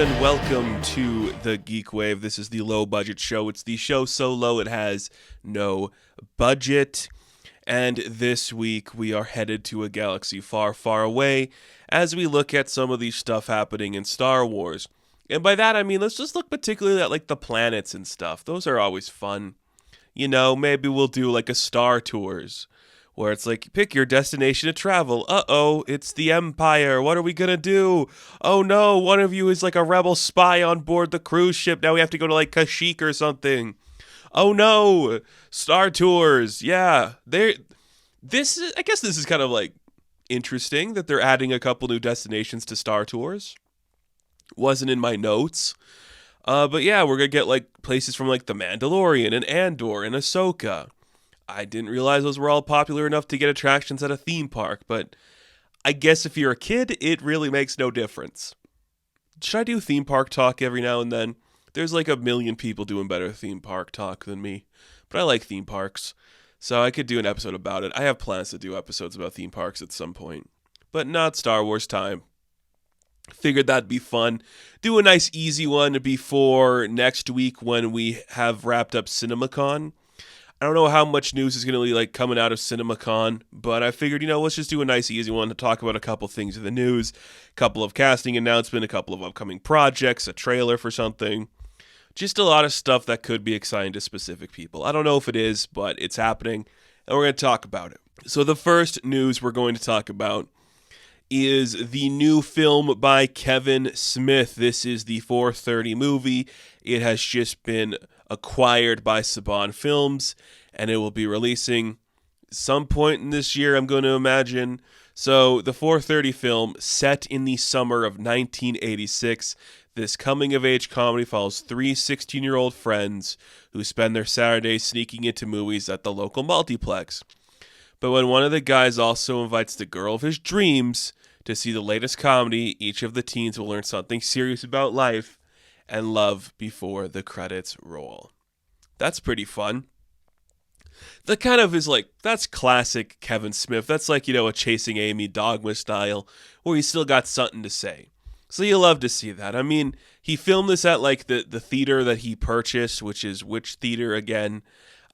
and welcome to the GeekWave. This is the low-budget show. It's the show so low it has no budget. And this week we are headed to a galaxy far, far away as we look at some of the stuff happening in Star Wars. And by that I mean let's just look particularly at like the planets and stuff. Those are always fun. You know, maybe we'll do like a Star Tours, where it's like, pick your destination to travel. Uh-oh, it's the Empire. What are we gonna do? Oh no, one of you is like a rebel spy on board the cruise ship. Now we have to go to like Kashyyyk or something. Oh no, Star Tours. Yeah, I guess this is kind of like interesting that they're adding a couple new destinations to Star Tours. Wasn't in my notes. But yeah, we're gonna get like places from like The Mandalorian and Andor and Ahsoka. I didn't realize those were all popular enough to get attractions at a theme park, but I guess if you're a kid, it really makes no difference. Should I do theme park talk every now and then? There's like a million people doing better theme park talk than me, but I like theme parks, so I could do an episode about it. I have plans to do episodes about theme parks at some point, but not Star Wars time. Figured that'd be fun. Do a nice easy one before next week when we have wrapped up CinemaCon. I don't know how much news is going to be like coming out of CinemaCon, but I figured, let's just do a nice easy one to talk about a couple things in the news, a couple of casting announcements, a couple of upcoming projects, a trailer for something. Just a lot of stuff that could be exciting to specific people. I don't know if it is, but it's happening, and we're going to talk about it. So the first news we're going to talk about is the new film by Kevin Smith. This is the 4:30 movie. It has just been acquired by Saban Films, and it will be releasing some point in this year, I'm going to imagine. So the 4:30 film, set in the summer of 1986, this coming-of-age comedy follows three 16-year-old friends who spend their Saturdays sneaking into movies at the local multiplex. But when one of the guys also invites the girl of his dreams to see the latest comedy, each of the teens will learn something serious about life and love before the credits roll. That's pretty fun. That kind of is like, that's classic Kevin Smith. That's like, a Chasing Amy Dogma style, where he's still got something to say. So you love to see that. I mean, he filmed this at like the theater that he purchased, which is which theater again?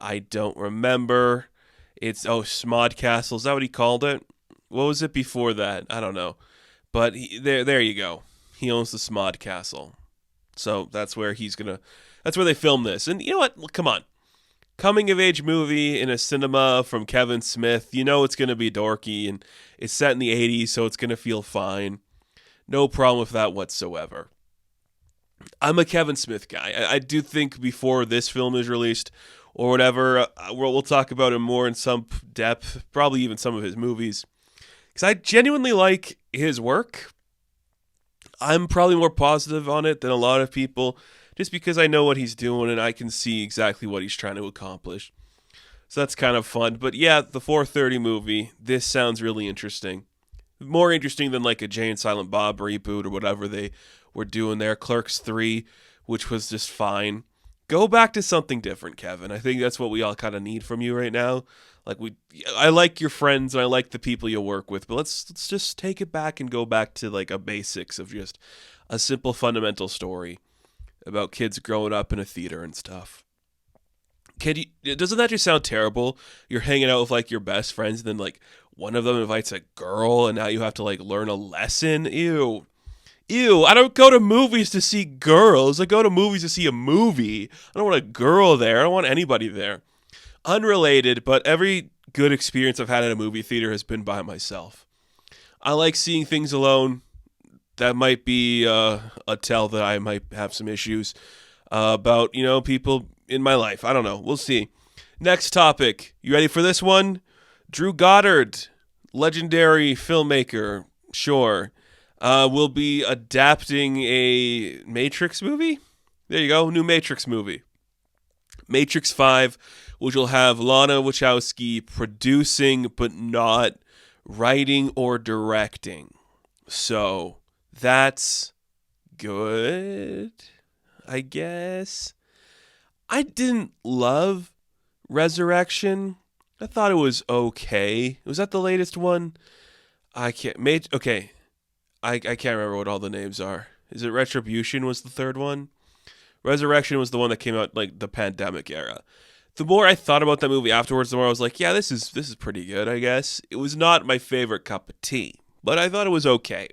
I don't remember. It's, Smodcastle. Is that what he called it? What was it before that? I don't know. But there you go. He owns the Smodcastle. So that's where that's where they film this. And you know what? Come on. Coming of age movie in a cinema from Kevin Smith. It's going to be dorky, and it's set in the 80s, so it's going to feel fine. No problem with that whatsoever. I'm a Kevin Smith guy. I do think before this film is released or whatever, we'll talk about him more in some depth, probably even some of his movies, because I genuinely like his work. I'm probably more positive on it than a lot of people, just because I know what he's doing and I can see exactly what he's trying to accomplish. So that's kind of fun. But yeah, the 4:30 movie, this sounds really interesting. More interesting than like a Jay and Silent Bob reboot or whatever they were doing there. Clerks 3, which was just fine. Go back to something different, Kevin. I think that's what we all kind of need from you right now. I like your friends and I like the people you work with, but let's just take it back and go back to like a basics of just a simple fundamental story about kids growing up in a theater and stuff. Doesn't that just sound terrible? You're hanging out with like your best friends and then like one of them invites a girl and now you have to like learn a lesson? Ew, I don't go to movies to see girls. I go to movies to see a movie. I don't want a girl there. I don't want anybody there. Unrelated, but every good experience I've had at a movie theater has been by myself. I like seeing things alone. That might be a tell that I might have some issues about, people in my life. I don't know. We'll see. Next topic. You ready for this one? Drew Goddard, legendary filmmaker, sure, will be adapting a Matrix movie. There you go, new Matrix movie. Matrix 5, which will have Lana Wachowski producing but not writing or directing. So that's good, I guess. I didn't love Resurrection. I thought it was okay. Was that the latest one? I can't remember what all the names are. Is it Retribution was the third one? Resurrection was the one that came out like the pandemic era. The more I thought about that movie afterwards, the more I was like, yeah, this is pretty good, I guess. It was not my favorite cup of tea, but I thought it was okay.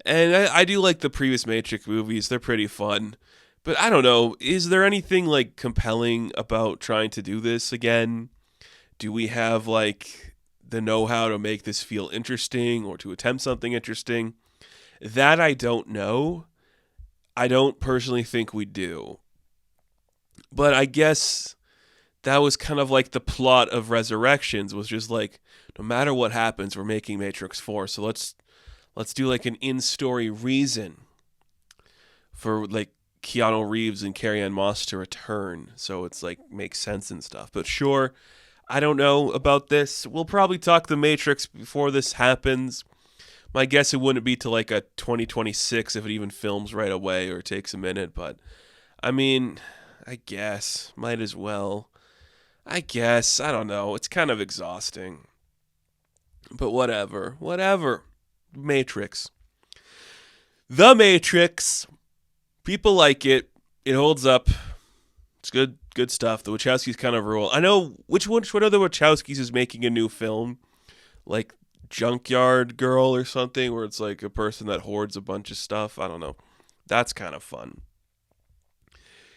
And I do like the previous Matrix movies. They're pretty fun. But I don't know, is there anything like compelling about trying to do this again? Do we have like the know-how to make this feel interesting or to attempt something interesting? That I don't know. I don't personally think we do. But I guess that was kind of like the plot of Resurrections, was just like, no matter what happens, we're making Matrix 4. So let's do like an in-story reason for like Keanu Reeves and Carrie-Anne Moss to return. So it's like makes sense and stuff. But sure, I don't know about this. We'll probably talk The Matrix before this happens. My guess it wouldn't be till like a 2026 if it even films right away or takes a minute. But I mean, I guess might as well. I guess, I don't know. It's kind of exhausting. But whatever. Matrix. The Matrix. People like it. It holds up. It's good stuff. The Wachowskis kind of rule. I know which one of the Wachowskis is making a new film, like Junkyard Girl or something, where it's like a person that hoards a bunch of stuff. I don't know. That's kind of fun.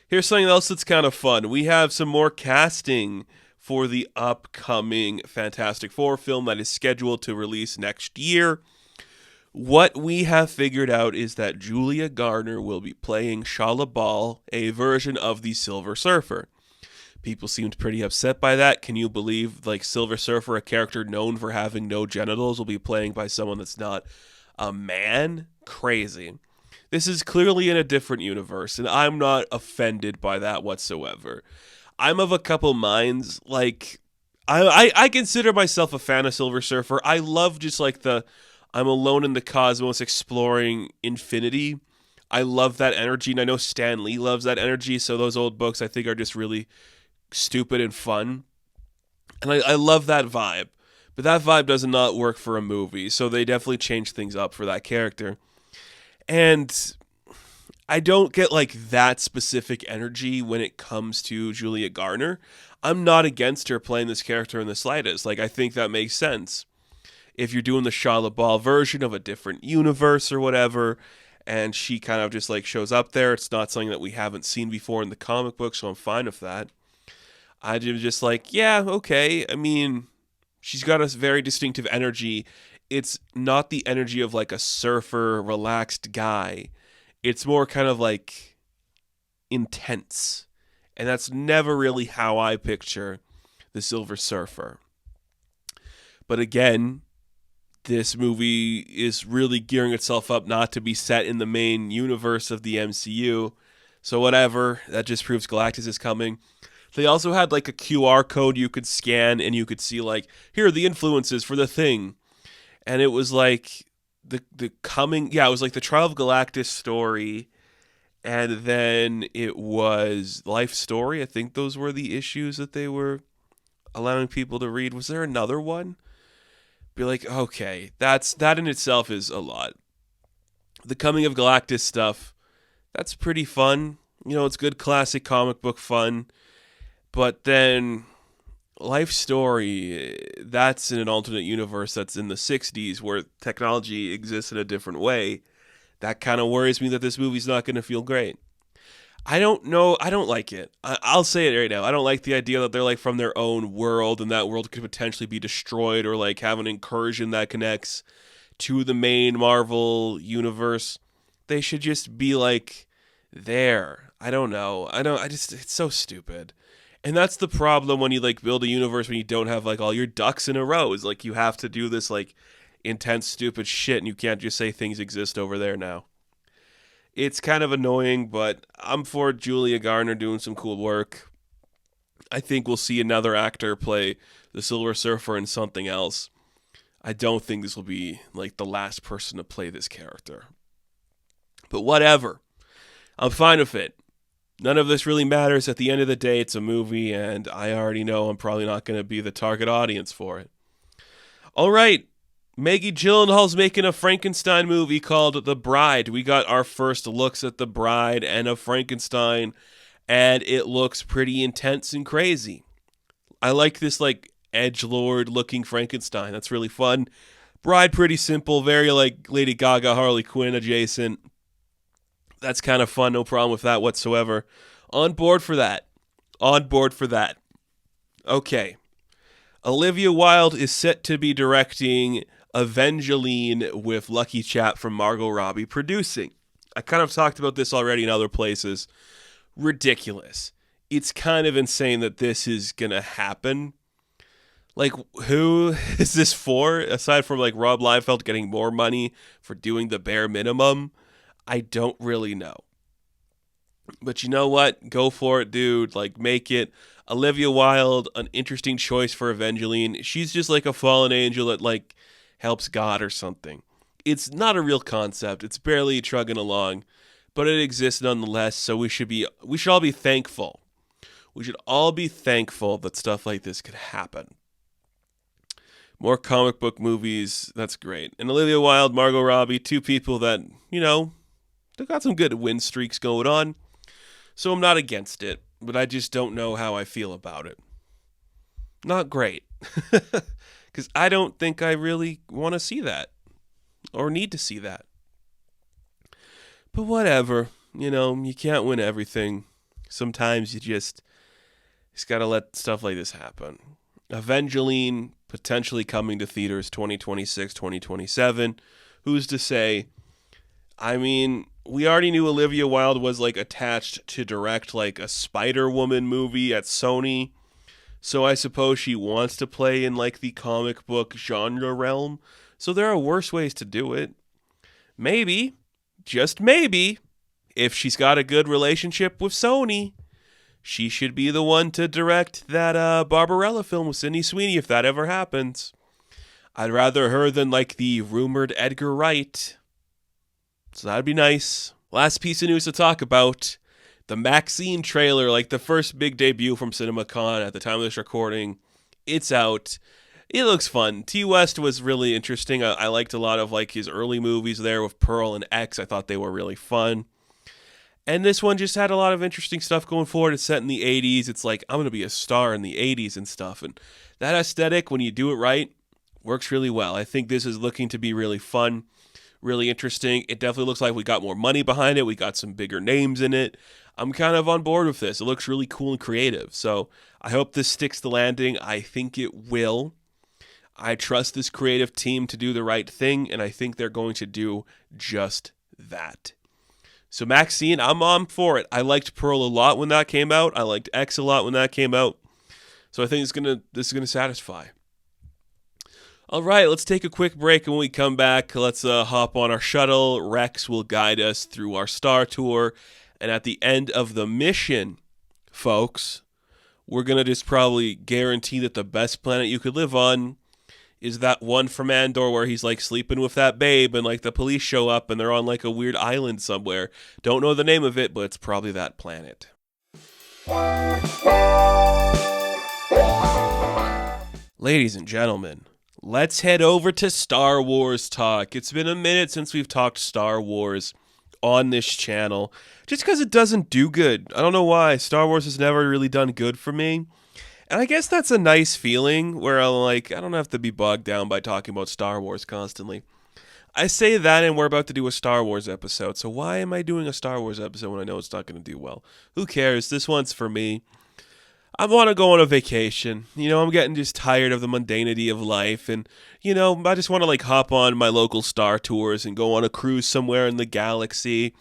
Here's something else that's kind of fun. We have some more casting for the upcoming Fantastic Four film that is scheduled to release next year. What we have figured out is that Julia Garner will be playing Shala Bal, a version of the Silver Surfer. People seemed pretty upset by that. Can you believe, like, Silver Surfer, a character known for having no genitals, will be playing by someone that's not a man? Crazy. This is clearly in a different universe, and I'm not offended by that whatsoever. I'm of a couple minds. Like, I consider myself a fan of Silver Surfer. I love just, like, I'm alone in the cosmos exploring infinity. I love that energy, and I know Stan Lee loves that energy, so those old books I think are just really stupid and fun. And I love that vibe. But that vibe does not work for a movie, so they definitely changed things up for that character. And I don't get like that specific energy when it comes to Julia Garner. I'm not against her playing this character in the slightest. Like, I think that makes sense. If you're doing the Shala Bal version of a different universe or whatever, and she kind of just like shows up there, it's not something that we haven't seen before in the comic book, so I'm fine with that. I'm just like, yeah, okay. I mean, she's got a very distinctive energy. It's not the energy of like a surfer, relaxed guy. It's more kind of like intense. And that's never really how I picture the Silver Surfer. But again, this movie is really gearing itself up not to be set in the main universe of the MCU. So whatever, that just proves Galactus is coming. They also had like a QR code you could scan and you could see like, here are the influences for the Thing. And it was like it was like the Trial of Galactus story. And then it was Life Story. I think those were the issues that they were allowing people to read. Was there another one? Be like, okay, that in itself is a lot. The Coming of Galactus stuff, that's pretty fun. You know, it's good classic comic book fun. But then Life Story, that's in an alternate universe that's in the 60s where technology exists in a different way. That kind of worries me that this movie's not going to feel great. I don't know. I don't like it. I'll say it right now. I don't like the idea that they're like from their own world and that world could potentially be destroyed or like have an incursion that connects to the main Marvel universe. They should just be like there. I don't know. It's so stupid. And that's the problem when you like build a universe when you don't have like all your ducks in a row. Is like you have to do this like intense stupid shit and you can't just say things exist over there now. It's kind of annoying, but I'm for Julia Garner doing some cool work. I think we'll see another actor play the Silver Surfer in something else. I don't think this will be like the last person to play this character. But whatever. I'm fine with it. None of this really matters. At the end of the day, it's a movie, and I already know I'm probably not going to be the target audience for it. All right. Maggie Gyllenhaal's making a Frankenstein movie called The Bride. We got our first looks at The Bride and of Frankenstein, and it looks pretty intense and crazy. I like this like edgelord looking Frankenstein. That's really fun. Bride, pretty simple, very like Lady Gaga, Harley Quinn adjacent. That's kind of fun, no problem with that whatsoever. On board for that. On board for that. Okay. Olivia Wilde is set to be directing Avengalyne with Lucky Chap from Margot Robbie producing. I kind of talked about this already in other places. Ridiculous. It's kind of insane that this is going to happen. Like, who is this for? Aside from, like, Rob Liefeld getting more money for doing the bare minimum, I don't really know. But you know what? Go for it, dude. Like, make it. Olivia Wilde, an interesting choice for Avengalyne. She's just like a fallen angel that, like, helps God or something. It's not a real concept. It's barely trugging along, but it exists nonetheless, so we should all be thankful. We should all be thankful that stuff like this could happen. More comic book movies, that's great. And Olivia Wilde, Margot Robbie, two people that, they've got some good win streaks going on. So I'm not against it, but I just don't know how I feel about it. Not great. Because I don't think I really want to see that. Or need to see that. But whatever. You can't win everything. Sometimes you just got to let stuff like this happen. Avengalyne potentially coming to theaters 2026, 2027. Who's to say? I mean, we already knew Olivia Wilde was like attached to direct like a Spider-Woman movie at Sony. So I suppose she wants to play in like the comic book genre realm. So there are worse ways to do it. Maybe, just maybe, if she's got a good relationship with Sony, she should be the one to direct that Barbarella film with Sydney Sweeney if that ever happens. I'd rather her than like the rumored Edgar Wright. So that'd be nice. Last piece of news to talk about. The Maxxxine trailer, like the first big debut from CinemaCon at the time of this recording. It's out. It looks fun. T. West was really interesting. I liked a lot of like his early movies there with Pearl and X. I thought they were really fun. And this one just had a lot of interesting stuff going forward. It's set in the 80s. It's like, I'm going to be a star in the 80s and stuff. And that aesthetic, when you do it right, works really well. I think this is looking to be really fun, really interesting. It definitely looks like we got more money behind it. We got some bigger names in it. I'm kind of on board with this. It looks really cool and creative. So I hope this sticks the landing. I think it will. I trust this creative team to do the right thing, and I think they're going to do just that. So Maxxxine, I'm on for it. I liked Pearl a lot when that came out. I liked X a lot when that came out. So I think this is gonna satisfy. All right, let's take a quick break, and when we come back, let's hop on our shuttle. Rex will guide us through our star tour, and at the end of the mission, folks, we're gonna just probably guarantee that the best planet you could live on is that one from Andor where he's like sleeping with that babe and like the police show up and they're on like a weird island somewhere. Don't know the name of it, but it's probably that planet. Ladies and gentlemen, let's head over to Star Wars talk. It's been a minute since we've talked Star Wars on this channel, just because it doesn't do good. I don't know why. Star Wars has never really done good for me. And I guess that's a nice feeling where I'm like, I don't have to be bogged down by talking about Star Wars constantly. I say that and we're about to do a Star Wars episode. So why am I doing a Star Wars episode when I know it's not going to do well? Who cares? This one's for me. I want to go on a vacation. I'm getting just tired of the mundanity of life. And, I just want to like hop on my local Star Tours and go on a cruise somewhere in the galaxy.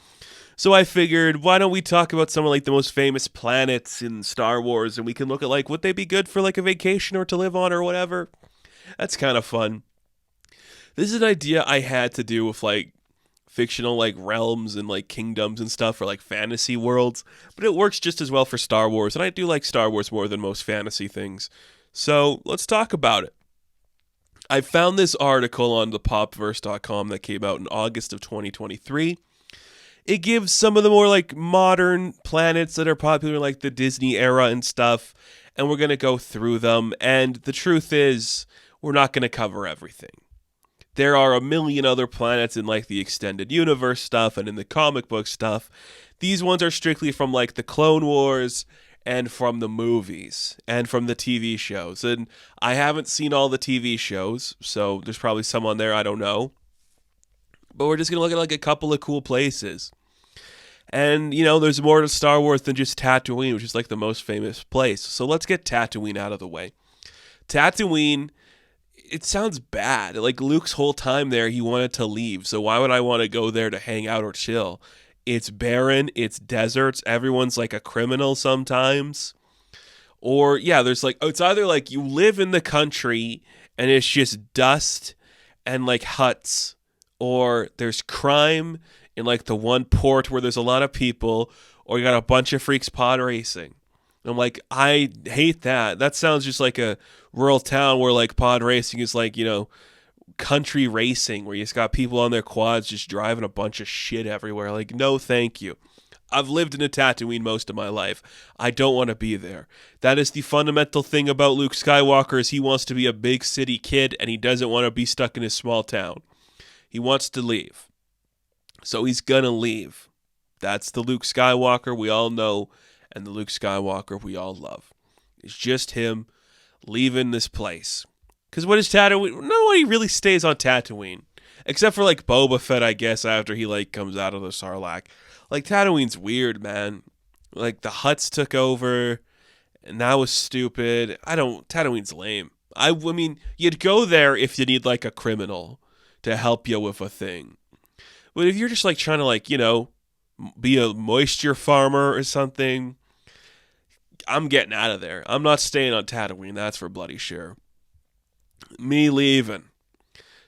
So I figured, why don't we talk about some of like the most famous planets in Star Wars, and we can look at like, would they be good for like a vacation or to live on or whatever? That's kind of fun. This is an idea I had to do with like fictional like realms and like kingdoms and stuff, or like fantasy worlds, but it works just as well for Star Wars, and I do like Star Wars more than most fantasy things. So let's talk about it. I found this article on thepopverse.com that came out in August of 2023. It gives some of the more like modern planets that are popular in like the Disney era and stuff, and we're going to go through them. And the truth is, we're not going to cover everything. There are a million other planets in like the extended universe stuff and in the comic book stuff. These ones are strictly from like the Clone Wars and from the movies and from the TV shows. And I haven't seen all the TV shows, so there's probably some on there I don't know. But we're just going to look at like a couple of cool places. And, you know, there's more to Star Wars than just Tatooine, which is like the most famous place. So let's get Tatooine out of the way. Tatooine, it sounds bad. Like Luke's whole time there, he wanted to leave. So why would I want to go there to hang out or chill? It's barren, it's deserts, everyone's like a criminal sometimes. Or, yeah, there's like, it's either like you live in the country and it's just dust and like huts, or there's crime in like the one port where there's a lot of people, or you got a bunch of freaks pod racing. I'm like, I hate that. That sounds just like a rural town where like pod racing is like, you know, country racing where you just got people on their quads just driving a bunch of shit everywhere. Like, no, thank you. I've lived in a Tatooine most of my life. I don't want to be there. That is the fundamental thing about Luke Skywalker, is he wants to be a big city kid and he doesn't want to be stuck in his small town. He wants to leave. So he's gonna leave. That's the Luke Skywalker we all know and the Luke Skywalker we all love. It's just him leaving this place. Because what is Tatooine? Nobody really stays on Tatooine. Except for, like, Boba Fett, I guess, after he, like, comes out of the Sarlacc. Like, Tatooine's weird, man. Like, the Hutts took over, and that was stupid. Tatooine's lame. I mean, you'd go there if you need, like, a criminal to help you with a thing. But if you're just, like, trying to, like, you know, be a moisture farmer or something, I'm getting out of there. I'm not staying on Tatooine, that's for bloody sure. Me leaving.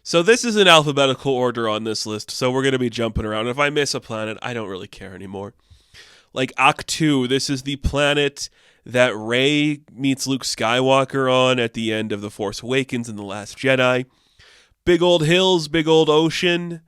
So this is in alphabetical order on this list, so we're going to be jumping around. If I miss a planet, I don't really care anymore. Like Ahch-To, this is the planet that Rey meets Luke Skywalker on at the end of The Force Awakens and The Last Jedi. Big old hills, big old ocean,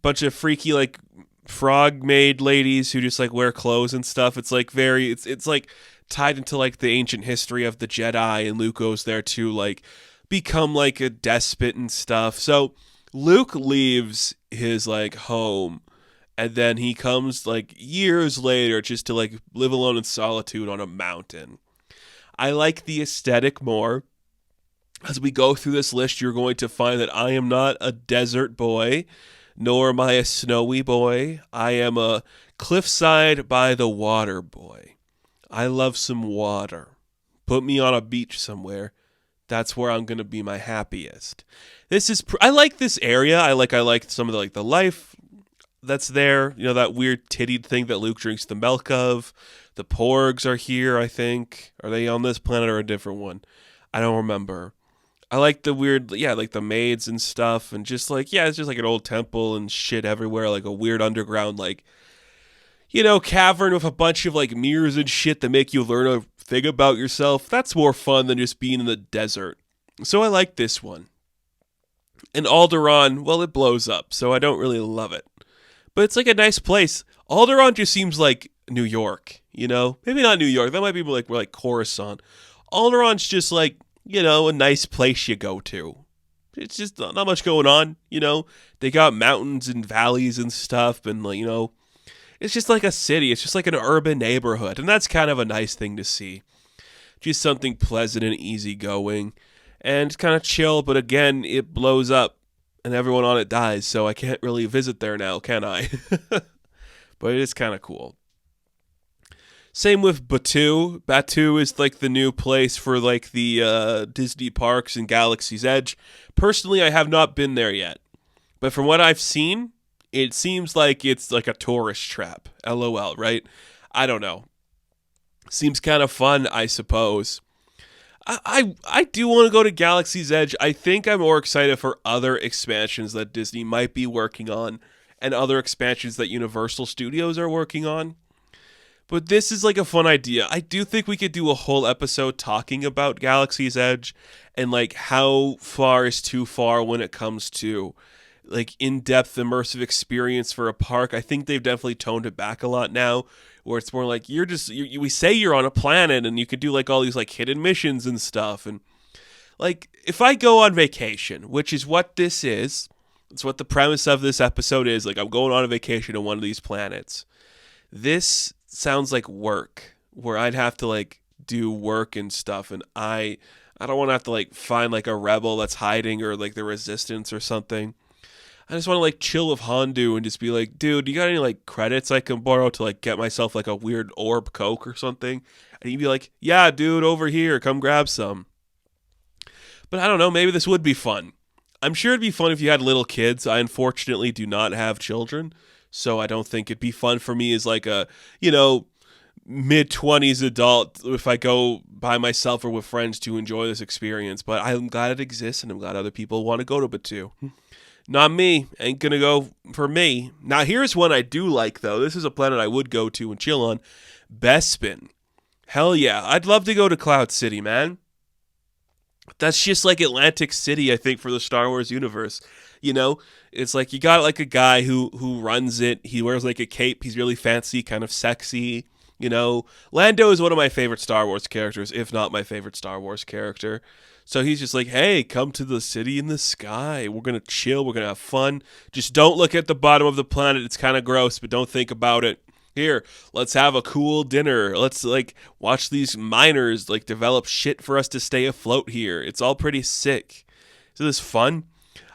bunch of freaky like frog-made ladies who just like wear clothes and stuff. It's like it's like tied into like the ancient history of the Jedi, and Luke goes there to like become like a despot and stuff. So Luke leaves his like home, and then he comes like years later just to like live alone in solitude on a mountain. I like the aesthetic more. As we go through this list, you're going to find that I am not a desert boy, nor am I a snowy boy. I am a cliffside by the water boy. I love some water. Put me on a beach somewhere. That's where I'm going to be my happiest. I like this area. I like some of the life that's there. You know, that weird tittied thing that Luke drinks the milk of. The porgs are here, I think. Are they on this planet or a different one? I don't remember. I like the weird, like the maids and stuff, and just like, it's just like an old temple and shit everywhere, like a weird underground, like, you know, cavern with a bunch of like mirrors and shit that make you learn a thing about yourself. That's more fun than just being in the desert. So I like this one. And Alderaan, well, it blows up, so I don't really love it. But it's like a nice place. Alderaan just seems like New York, you know? Maybe not New York. That might be more like Coruscant. Alderaan's just like, you know, a nice place you go to. It's just not much going on, you know? They got mountains and valleys and stuff, and, like, you know, it's just like a city. It's just like an urban neighborhood, and that's kind of a nice thing to see. Just something pleasant and easygoing, and kind of chill, but again, it blows up, and everyone on it dies, so I can't really visit there now, can I? But it is kind of cool. Same with Batuu. Batuu is like the new place for like the Disney parks and Galaxy's Edge. Personally, I have not been there yet. But from what I've seen, it seems like it's like a tourist trap. LOL, right? I don't know. Seems kind of fun, I suppose. I do want to go to Galaxy's Edge. I think I'm more excited for other expansions that Disney might be working on and other expansions that Universal Studios are working on. But this is like a fun idea. I do think we could do a whole episode talking about Galaxy's Edge and like how far is too far when it comes to like in-depth immersive experience for a park. I think they've definitely toned it back a lot now, where it's more like we say you're on a planet and you could do like all these like hidden missions and stuff. And like if I go on vacation, which is what this is, That's what the premise of this episode is. Like, I'm going on a vacation to one of these planets. This sounds like work, where I'd have to, like, do work and stuff, and I don't want to have to, like, find, like, a rebel that's hiding or, like, the resistance or something. I just want to, like, chill with Hondu and just be like, dude, you got any, like, credits I can borrow to, like, get myself, like, a weird orb Coke or something? And he'd be like, yeah, dude, over here, come grab some. But I don't know, maybe this would be fun. I'm sure it'd be fun if you had little kids. I unfortunately do not have children, so I don't think it'd be fun for me as like a, mid-20s adult if I go by myself or with friends to enjoy this experience. But I'm glad it exists, and I'm glad other people want to go to it too. Not me. Ain't gonna go for me. Now here's one I do like, though. This is a planet I would go to and chill on. Bespin. Hell yeah. I'd love to go to Cloud City, man. That's just like Atlantic City, I think, for the Star Wars universe. It's like you got like a guy who runs it. He wears like a cape. He's really fancy, kind of sexy. Lando is one of my favorite Star Wars characters, if not my favorite Star Wars character. So he's just like, hey, come to the city in the sky. We're going to chill. We're going to have fun. Just don't look at the bottom of the planet. It's kind of gross, but don't think about it. Here, let's have a cool dinner. Let's, like, watch these miners, like, develop shit for us to stay afloat here. It's all pretty sick. So this fun?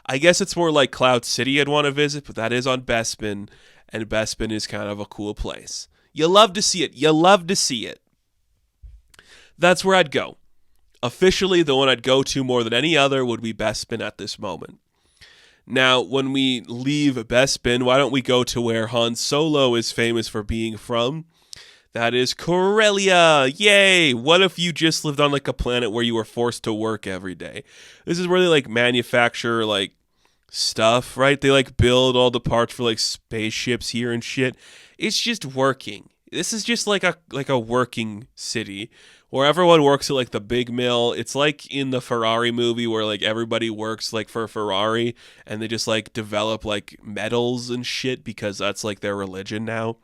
I guess it's more like Cloud City I'd want to visit, but that is on Bespin, and Bespin is kind of a cool place. You love to see it. You love to see it. That's where I'd go. Officially, the one I'd go to more than any other would be Bespin at this moment. Now, when we leave Bespin, why don't we go to where Han Solo is famous for being from? That is Corellia. Yay! What if you just lived on like a planet where you were forced to work every day? This is where they like manufacture like stuff, right? They like build all the parts for like spaceships here and shit. It's just working. This is just like a working city where everyone works at like the big mill. It's like in the Ferrari movie where like everybody works like for Ferrari and they just like develop like metals and shit because that's like their religion now.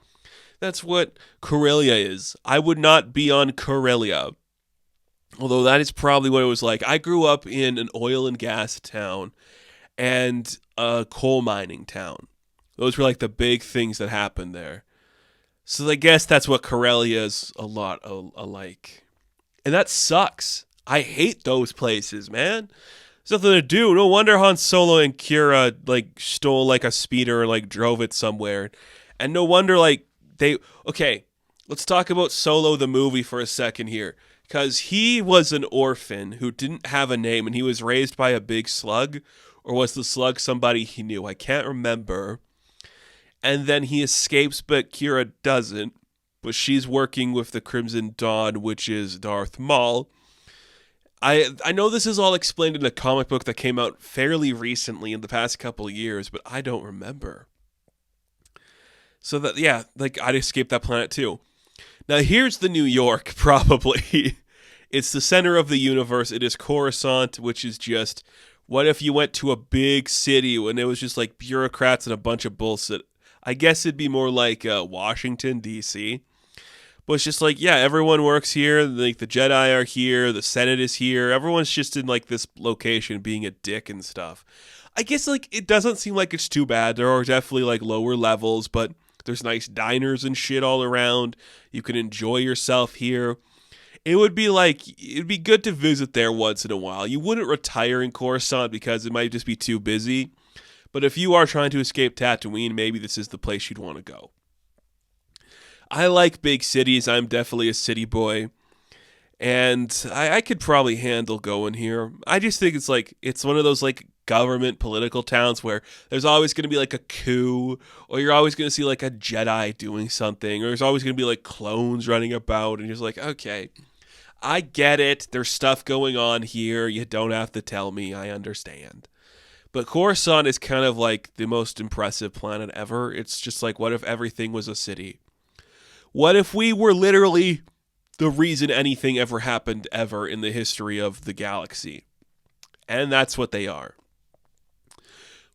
That's what Corellia is. I would not be on Corellia, although that is probably what it was like. I grew up in an oil and gas town and a coal mining town. Those were like the big things that happened there. So I guess that's what Corellia is a lot alike. And that sucks. I hate those places, man. There's nothing to do. No wonder Han Solo and Kira like stole like a speeder or like drove it somewhere. And no wonder like okay, let's talk about Solo the movie for a second here. Because he was an orphan who didn't have a name and he was raised by a big slug. Or was the slug somebody he knew? I can't remember. And then he escapes, but Kira doesn't. But she's working with the Crimson Dawn, which is Darth Maul. I know this is all explained in a comic book that came out fairly recently in the past couple of years, but I don't remember. So that, yeah, like I'd escape that planet too. Now here's the New York, probably. It's the center of the universe. It is Coruscant, which is just, what if you went to a big city when it was just like bureaucrats and a bunch of bullshit? I guess it'd be more like Washington, D.C., but it's just like, yeah, everyone works here. Like the Jedi are here. The Senate is here. Everyone's just in like this location being a dick and stuff. I guess like it doesn't seem like it's too bad. There are definitely like lower levels, but there's nice diners and shit all around. You can enjoy yourself here. It'd be good to visit there once in a while. You wouldn't retire in Coruscant because it might just be too busy. But if you are trying to escape Tatooine, maybe this is the place you'd want to go. I like big cities. I'm definitely a city boy. And I could probably handle going here. I just think it's one of those like government political towns where there's always going to be like a coup, or you're always going to see like a Jedi doing something, or there's always going to be like clones running about, and you're just like, okay, I get it. There's stuff going on here. You don't have to tell me. I understand. But Coruscant is kind of like the most impressive planet ever. It's just like, what if everything was a city? What if we were literally the reason anything ever happened ever in the history of the galaxy? And that's what they are.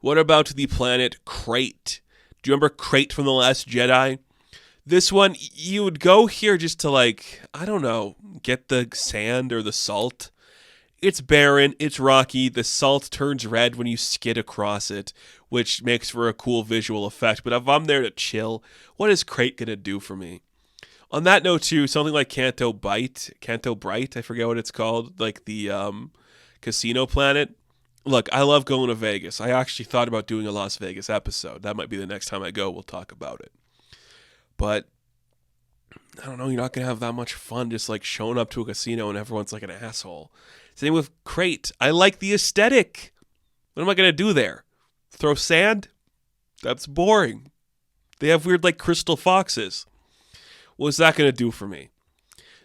What about the planet Crate? Do you remember Crate from The Last Jedi? This one, you would go here just to like, I don't know, get the sand or the salt. It's barren, it's rocky, the salt turns red when you skid across it, which makes for a cool visual effect. But if I'm there to chill, what is Crate going to do for me? On that note, too, something like Canto Bright, I forget what it's called, like the Casino Planet. Look, I love going to Vegas. I actually thought about doing a Las Vegas episode. That might be the next time I go. We'll talk about it. But I don't know, you're not going to have that much fun just like showing up to a casino and everyone's like an asshole. Same with Crate. I like the aesthetic. What am I going to do there? Throw sand? That's boring. They have weird like crystal foxes. What's that going to do for me?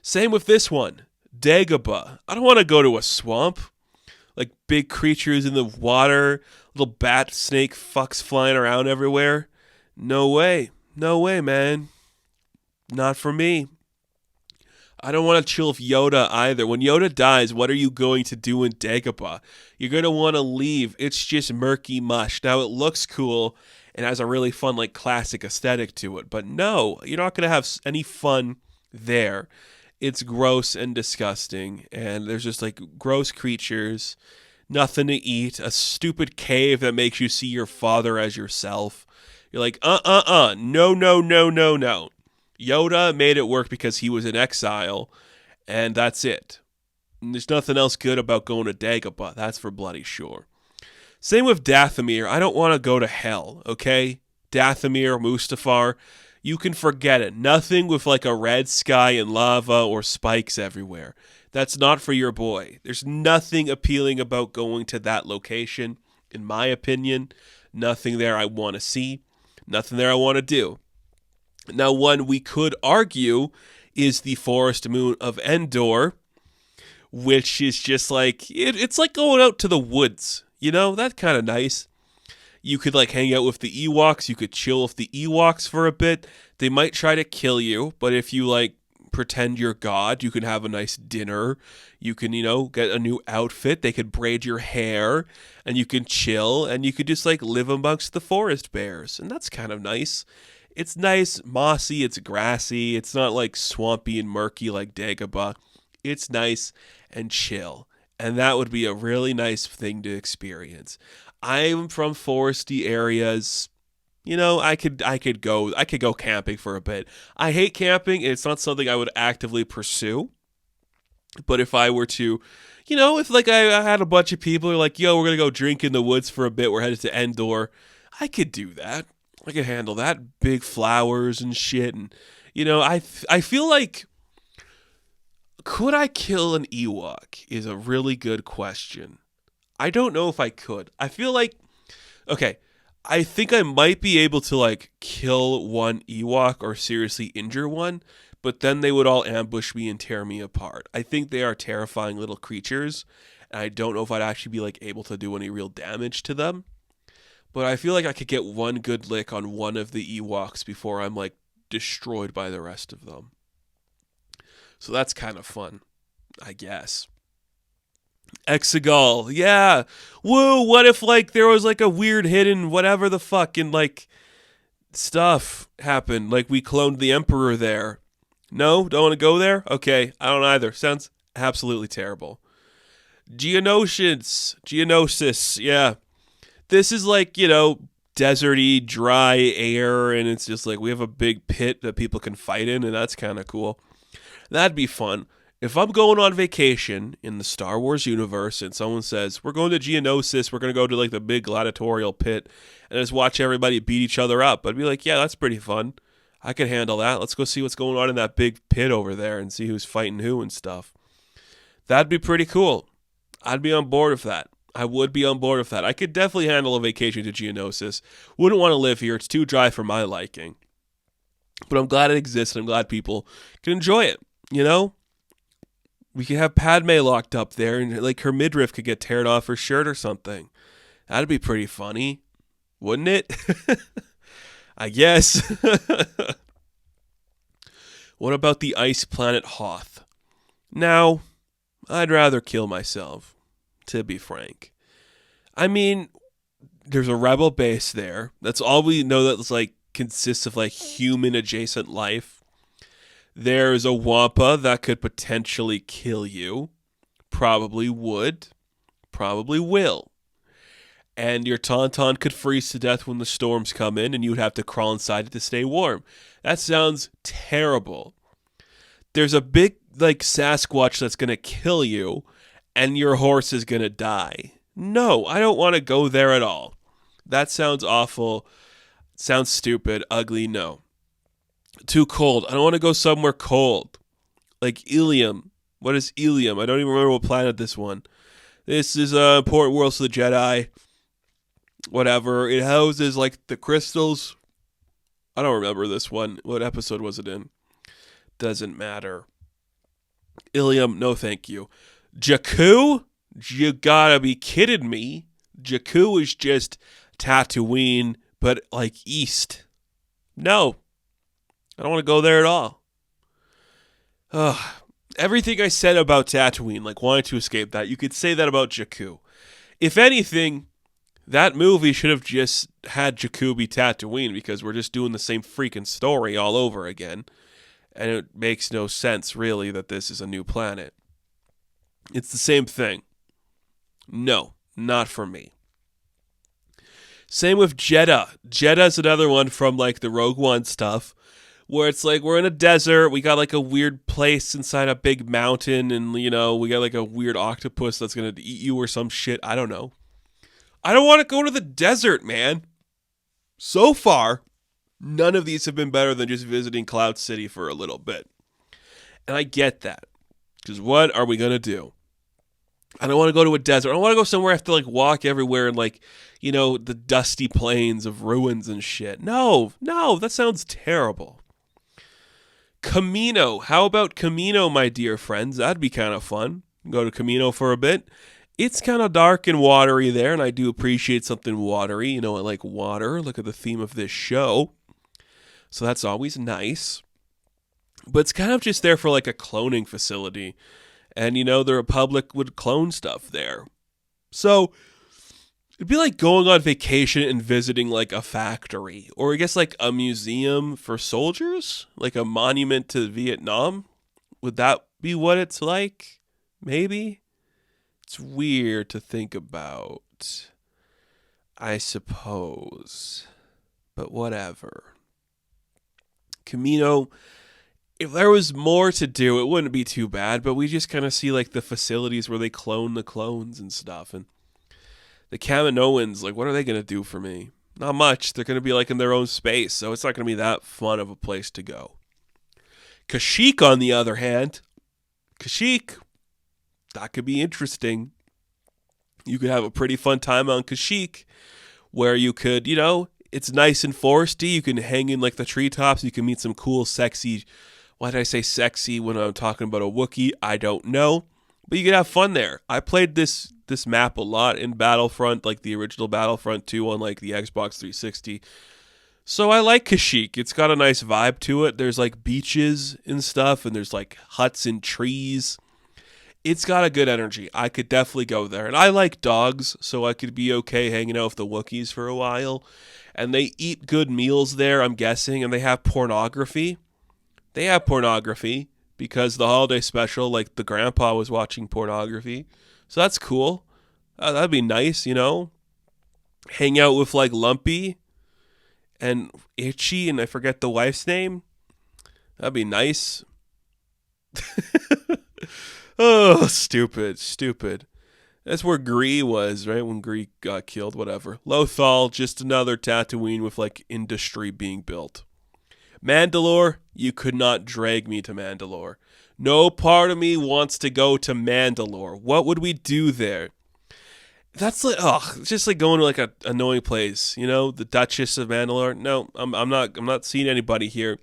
Same with this one. Dagobah. I don't want to go to a swamp. Like big creatures in the water. Little bat snake fucks flying around everywhere. No way. No way, man. Not for me. I don't want to chill with Yoda either. When Yoda dies, what are you going to do in Dagobah? You're going to want to leave. It's just murky mush. Now, it looks cool and has a really fun, like, classic aesthetic to it. But no, you're not going to have any fun there. It's gross and disgusting. And there's just, like, gross creatures, nothing to eat, a stupid cave that makes you see your father as yourself. You're like, no. Yoda made it work because he was in exile, and that's it. And there's nothing else good about going to Dagobah. That's for bloody sure. Same with Dathomir. I don't want to go to hell, okay? Dathomir, Mustafar, you can forget it. Nothing with like a red sky and lava or spikes everywhere. That's not for your boy. There's nothing appealing about going to that location, in my opinion. Nothing there I want to see. Nothing there I want to do. Now, one we could argue is the Forest Moon of Endor, which is just like, it's like going out to the woods. You know, that's kind of nice. You could like hang out with the Ewoks. You could chill with the Ewoks for a bit. They might try to kill you, but if you like pretend you're God, you can have a nice dinner. You can, get a new outfit. They could braid your hair and you can chill and you could just like live amongst the forest bears. And that's kind of nice. It's nice, mossy, it's grassy. It's not like swampy and murky like Dagobah. It's nice and chill. And that would be a really nice thing to experience. I'm from foresty areas. I could go camping for a bit. I hate camping. It's not something I would actively pursue. But if I were to, if like I had a bunch of people who are like, yo, we're going to go drink in the woods for a bit. We're headed to Endor. I could do that. I could handle that. Big flowers and shit. And, I feel like, could I kill an Ewok is a really good question. I don't know if I could. I feel like, okay, I think I might be able to like kill one Ewok or seriously injure one, but then they would all ambush me and tear me apart. I think they are terrifying little creatures, and I don't know if I'd actually be like able to do any real damage to them. But I feel like I could get one good lick on one of the Ewoks before I'm like destroyed by the rest of them. So that's kind of fun, I guess. Exegol, yeah. Woo, what if like there was like a weird hidden whatever the fuck and like stuff happened, like we cloned the Emperor there. No, don't want to go there? Okay, I don't either. Sounds absolutely terrible. Geonosis, yeah. This is like, deserty, dry air, and it's just like we have a big pit that people can fight in, and that's kind of cool. That'd be fun. If I'm going on vacation in the Star Wars universe and someone says, we're going to Geonosis, we're going to go to like the big gladiatorial pit and just watch everybody beat each other up, I'd be like, yeah, that's pretty fun. I can handle that. Let's go see what's going on in that big pit over there and see who's fighting who and stuff. That'd be pretty cool. I'd be on board with that. I would be on board with that. I could definitely handle a vacation to Geonosis. Wouldn't want to live here. It's too dry for my liking. But I'm glad it exists, and I'm glad people can enjoy it, We could have Padme locked up there, and like her midriff could get teared off her shirt or something. That'd be pretty funny, wouldn't it? I guess. What about the ice planet Hoth? Now, I'd rather kill myself, to be frank. I mean, there's a rebel base there. That's all we know that's like consists of like human adjacent life. There's a Wampa that could potentially kill you. Probably would. Probably will. and your tauntaun could freeze to death when the storms come in, and you would have to crawl inside it to stay warm. That sounds terrible. There's a big, Sasquatch that's going to kill you, and your horse is going to die. No, I don't want to go there at all. That sounds awful. Sounds stupid, ugly, no. Too cold. I don't want to go somewhere cold. Like Ilium. What is Ilium? I don't even remember what planet this one. This is important worlds to the Jedi. Whatever. It houses the crystals. I don't remember this one. What episode was it in? Doesn't matter. Ilium, no thank you. Jakku? You gotta be kidding me. Jakku is just Tatooine, but east. No. I don't want to go there at all. Everything I said about Tatooine, wanting to escape that, you could say that about Jakku. If anything, that movie should have just had Jakku be Tatooine, because we're just doing the same freaking story all over again. And it makes no sense, really, that this is a new planet. It's the same thing. No, not for me. Same with Jeddah. Jeddah's another one from the Rogue One stuff, where it's we're in a desert, we got a weird place inside a big mountain, and we got a weird octopus that's gonna eat you or some shit. I don't know. I don't want to go to the desert, man. So far, none of these have been better than just visiting Cloud City for a little bit. And I get that. Because what are we going to do? I don't want to go to a desert. I don't want to go somewhere I have to walk everywhere in the dusty plains of ruins and shit. No, that sounds terrible. Camino. How about Camino, my dear friends? That'd be kind of fun. Go to Camino for a bit. It's kind of dark and watery there, and I do appreciate something watery. I like water. Look at the theme of this show. So that's always nice. But it's kind of just there for a cloning facility. And, the Republic would clone stuff there. So it'd be like going on vacation and visiting a factory. Or I guess a museum for soldiers? A monument to Vietnam? Would that be what it's like? Maybe? It's weird to think about, I suppose. But whatever. Camino, if there was more to do, it wouldn't be too bad, but we just kind of see the facilities where they clone the clones and stuff. And the Kaminoans, what are they going to do for me? Not much. They're going to be in their own space, so it's not going to be that fun of a place to go. Kashyyyk, on the other hand, that could be interesting. You could have a pretty fun time on Kashyyyk, where you could, it's nice and foresty. You can hang in the treetops. You can meet some cool, sexy. Why did I say sexy when I'm talking about a Wookiee? I don't know. But you could have fun there. I played this map a lot in Battlefront, the original Battlefront 2 on the Xbox 360. So I like Kashyyyk. It's got a nice vibe to it. There's beaches and stuff, and there's huts and trees. It's got a good energy. I could definitely go there. And I like dogs, so I could be okay hanging out with the Wookiees for a while. And they eat good meals there, I'm guessing, and they have pornography. They have pornography because the holiday special, the grandpa was watching pornography. So that's cool. That'd be nice, Hang out with Lumpy and Itchy, and I forget the wife's name. That'd be nice. Oh, stupid. That's where Gree was, right? When Gree got killed, whatever. Lothal, just another Tatooine with industry being built. Mandalore, you could not drag me to Mandalore. No part of me wants to go to Mandalore. What would we do there? That's it's just going to a annoying place, the Duchess of Mandalore. No, I'm not seeing anybody here.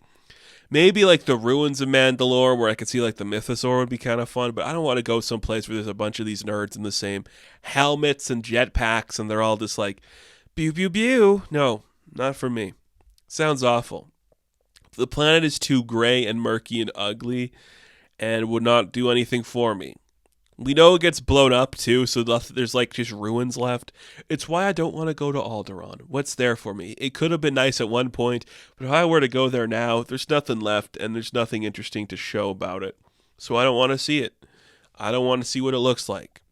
Maybe the ruins of Mandalore where I could see the Mythosaur would be kind of fun, but I don't want to go someplace where there's a bunch of these nerds in the same helmets and jetpacks and they're all just pew pew pew. No, not for me. Sounds awful. The planet is too gray and murky and ugly and would not do anything for me. We know it gets blown up too, so there's just ruins left. It's why I don't want to go to Alderaan. What's there for me? It could have been nice at one point, but if I were to go there now, there's nothing left and there's nothing interesting to show about it. So I don't want to see it. I don't want to see what it looks like.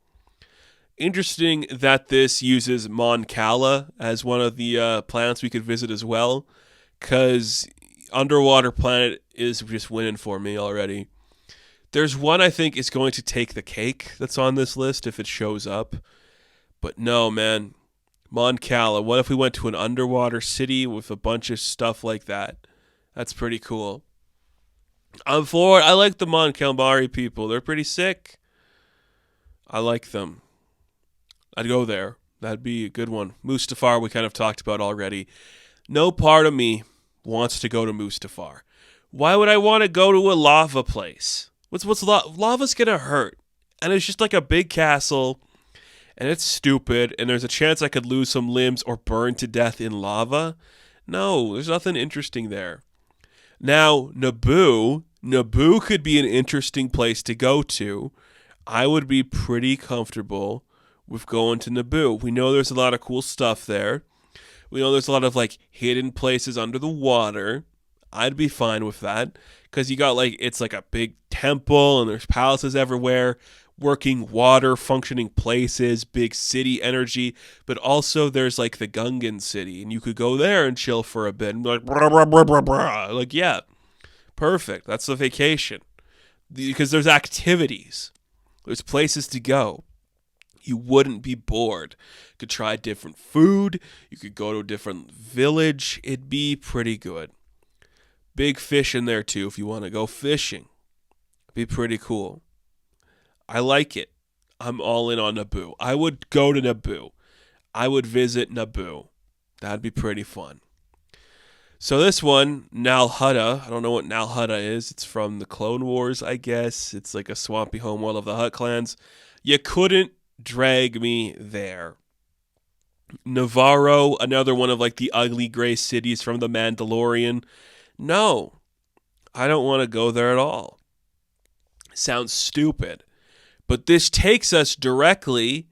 Interesting that this uses Mon Cala as one of the planets we could visit as well, because underwater planet is just winning for me already. There's one I think is going to take the cake that's on this list if it shows up. But no, man. Mon Cala. What if we went to an underwater city with a bunch of stuff like that? That's pretty cool. I'm for it. I like the Mon Calamari people. They're pretty sick. I like them. I'd go there. That'd be a good one. Mustafar we kind of talked about already. No part of me wants to go to Mustafar. Why would I want to go to a lava place? Lava's gonna hurt. And it's just like a big castle. And it's stupid. And there's a chance I could lose some limbs or burn to death in lava. No, there's nothing interesting there. Now, Naboo could be an interesting place to go to. I would be pretty comfortable with going to Naboo. We know there's a lot of cool stuff there. We know there's a lot of like hidden places under the water. I'd be fine with that because you got like it's like a big temple and there's palaces everywhere, working water, functioning places, big city energy. But also there's like the Gungan city, and you could go there and chill for a bit and be like, brah, brah, brah, brah, brah. Like yeah, perfect. That's the vacation because there's activities, there's places to go. You wouldn't be bored. You could try different food. You could go to a different village. It'd be pretty good. Big fish in there too if you want to go fishing. It'd be pretty cool. I like it. I'm all in on Naboo. I would go to Naboo. I would visit Naboo. That'd be pretty fun. So this one, Nal Hutta. I don't know what Nal Hutta is. It's from the Clone Wars, I guess. It's like a swampy homeworld of the Hutt clans. You couldn't drag me there. Navarro, another one of like the ugly gray cities from the Mandalorian. No, I don't want to go there at all. Sounds stupid. But this takes us directly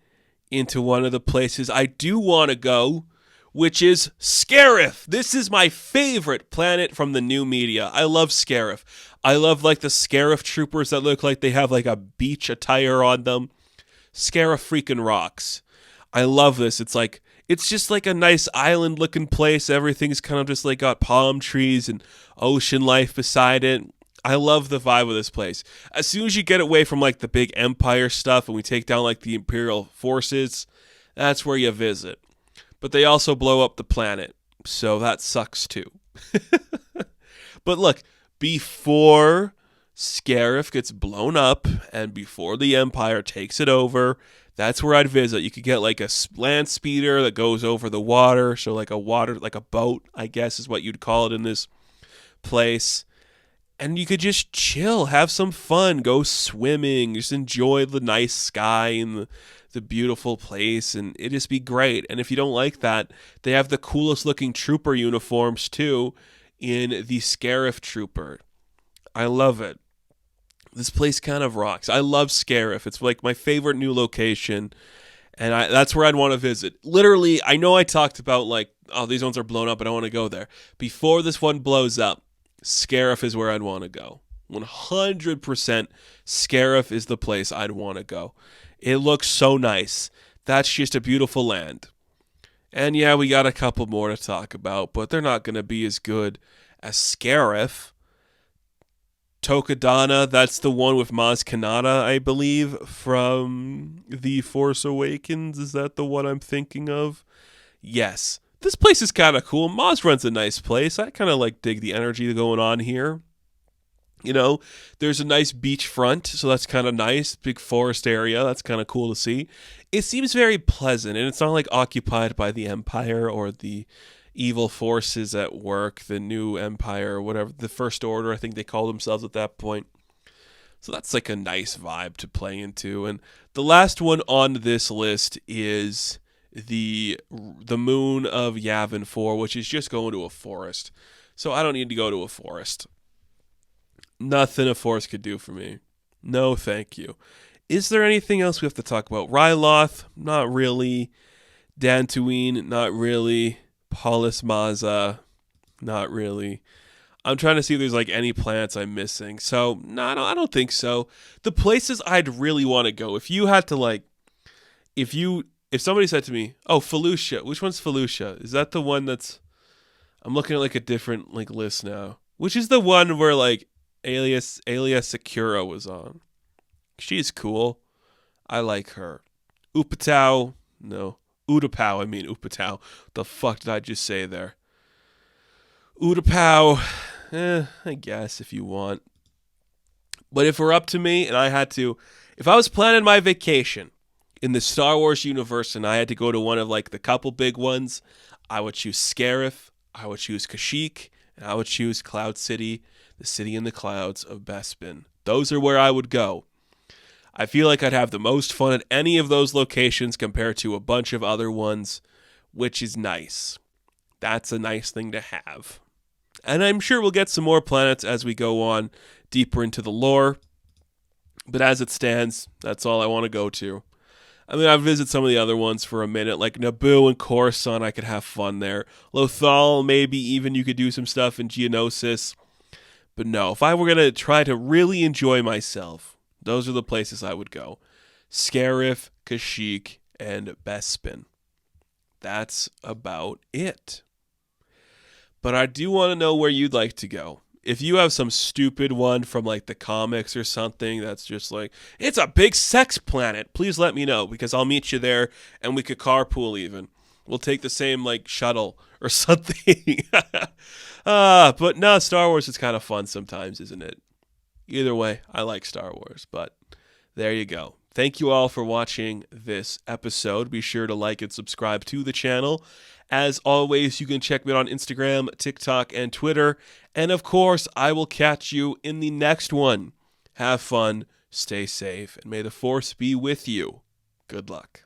into one of the places I do want to go, which is Scarif. This is my favorite planet from the new media. I love Scarif. I love like the Scarif troopers that look like they have like a beach attire on them. Scarif freaking rocks. I love this. It's just like a nice island looking place. Everything's kind of just like got palm trees and ocean life beside it. I love the vibe of this place. As soon as you get away from like the big empire stuff and we take down like the Imperial forces, that's where you visit. But they also blow up the planet, so that sucks too. But look, before Scarif gets blown up and before the Empire takes it over, that's where I'd visit. You could get like a land speeder that goes over the water, so like a boat, I guess is what you'd call it in this place. And you could just chill, have some fun, go swimming, just enjoy the nice sky and the beautiful place, and it'd just be great. And if you don't like that, they have the coolest looking trooper uniforms too in the Scarif Trooper. I love it. This place kind of rocks. I love Scarif. It's like my favorite new location, and that's where I'd want to visit. Literally, I know I talked about like, oh, these ones are blown up, but I want to go there. Before this one blows up, Scarif is where I'd want to go. 100% Scarif is the place I'd want to go. It looks so nice. That's just a beautiful land. And yeah, we got a couple more to talk about, but they're not going to be as good as Scarif. Tokadana, that's the one with Maz Kanata, I believe, from The Force Awakens. Is that the one I'm thinking of? Yes. This place is kind of cool. Maz runs a nice place. I kind of like dig the energy going on here. You know, there's a nice beachfront, so that's kind of nice. Big forest area, that's kind of cool to see. It seems very pleasant, and it's not like occupied by the Empire or the evil forces at work, the new Empire or whatever, the First Order, I think they call themselves at that point. So that's like a nice vibe to play into. And the last one on this list is the moon of Yavin 4, which is just going to a forest. So I don't need to go to a forest. Nothing a forest could do for me. No, thank you. Is there anything else we have to talk about? Ryloth? Not really. Dantooine? Not really. Polis Maza? Not really. I'm trying to see if there's like any planets I'm missing. So, no, I don't think so. The places I'd really want to go, if you had to like, if somebody said to me, "Oh, Felucia, which one's Felucia? Is that the one that's?" I'm looking at like a different like list now. Which is the one where like Alias Sakura was on? She's cool. I like her. Upatao, no. Utapau, I mean Upatao. The fuck did I just say there? Utapau, I guess if you want. But if it were up to me and I had to, if I was planning my vacation in the Star Wars universe and I had to go to one of like the couple big ones, I would choose Scarif, I would choose Kashyyyk, and I would choose Cloud City, the city in the clouds of Bespin. Those are where I would go. I feel like I'd have the most fun at any of those locations compared to a bunch of other ones, which is nice. That's a nice thing to have. And I'm sure we'll get some more planets as we go on deeper into the lore. But as it stands, that's all I want to go to. I mean, I've visited some of the other ones for a minute, like Naboo and Coruscant. I could have fun there. Lothal, maybe even you could do some stuff in Geonosis. But no, if I were going to try to really enjoy myself, those are the places I would go. Scarif, Kashyyyk, and Bespin. That's about it. But I do want to know where you'd like to go. If you have some stupid one from like the comics or something that's just like, it's a big sex planet, please let me know because I'll meet you there and we could carpool even. We'll take the same like shuttle or something. But no, Star Wars is kind of fun sometimes, isn't it? Either way, I like Star Wars, but there you go. Thank you all for watching this episode. Be sure to like and subscribe to the channel. As always, you can check me out on Instagram, TikTok, and Twitter. And of course, I will catch you in the next one. Have fun, stay safe, and may the Force be with you. Good luck.